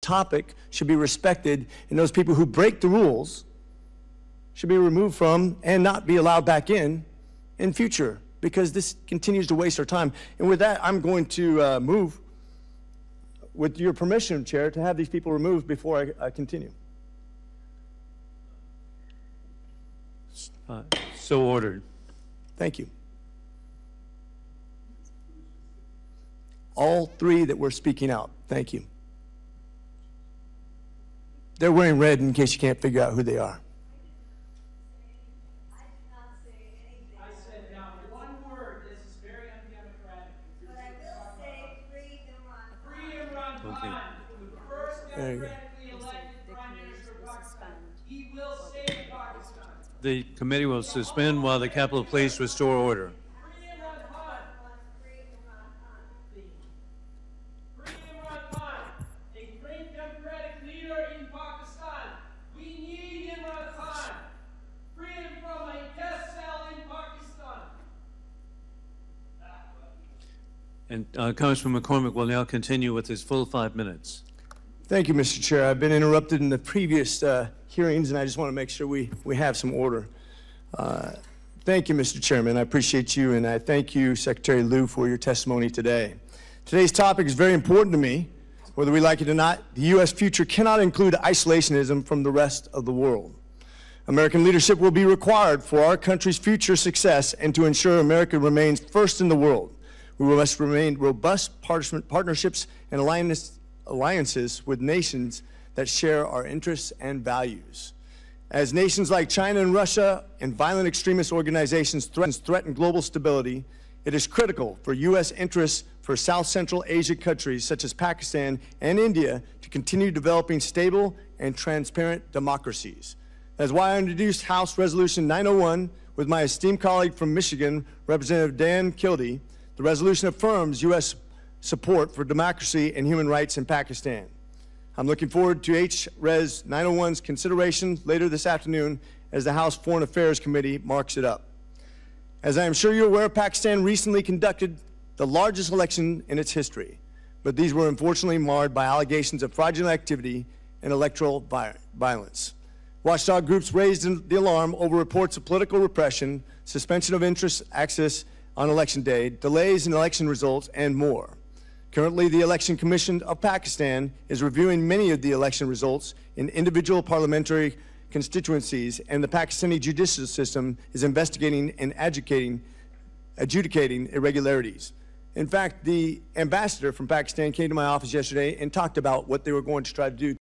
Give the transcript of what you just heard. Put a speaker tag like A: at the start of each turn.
A: topic should be respected, and those people who break the rules should be removed from and not be allowed back in future, because this continues to waste our time. And with that, I'm going to move, with your permission, Chair, to have these people removed before I continue.
B: So ordered.
A: Thank you. All three that were speaking out, thank you. They're wearing red in case you can't figure out who they are.
C: I did not say anything.
D: I said not one word. This is very undemocratic.
C: But I will say free Imran Khan.
D: Free Imran
B: Okay.
D: Khan, the first
A: There you go.
D: democratically elected Prime Minister of Pakistan. He will save Pakistan.
B: The committee will suspend while the Capitol Police restore order.
D: Free Imran Khan.
C: Free Imran Khan.
D: Free Imran Khan, a great democratic leader in Pakistan. We need Imran Khan. Free him from a death cell in Pakistan.
B: And Congressman McCormick will now continue with his full 5 minutes.
A: Thank you, Mr. Chair. I've been interrupted in the previous hearings, and I just want to make sure we have some order. Thank you, Mr. Chairman. I appreciate you, and I thank you, Secretary Liu, for your testimony today. Today's topic is very important to me. Whether we like it or not, the U.S. future cannot include isolationism from the rest of the world. American leadership will be required for our country's future success and to ensure America remains first in the world. We must remain robust partnerships and alliances with nations that share our interests and values. As nations like China and Russia and violent extremist organizations threaten global stability, it is critical for U.S. interests for South Central Asia countries such as Pakistan and India to continue developing stable and transparent democracies. That's why I introduced House Resolution 901 with my esteemed colleague from Michigan, Representative Dan Kildee. The resolution affirms U.S. support for democracy and human rights in Pakistan. I'm looking forward to H.Res. 901's consideration later this afternoon as the House Foreign Affairs Committee marks it up. As I am sure you're aware, Pakistan recently conducted the largest election in its history, but these were unfortunately marred by allegations of fraudulent activity and electoral violence. Watchdog groups raised the alarm over reports of political repression, suspension of interest access on election day, delays in election results, and more. Currently, the Election Commission of Pakistan is reviewing many of the election results in individual parliamentary constituencies, and the Pakistani judicial system is investigating and adjudicating irregularities. In fact, the ambassador from Pakistan came to my office yesterday and talked about what they were going to try to do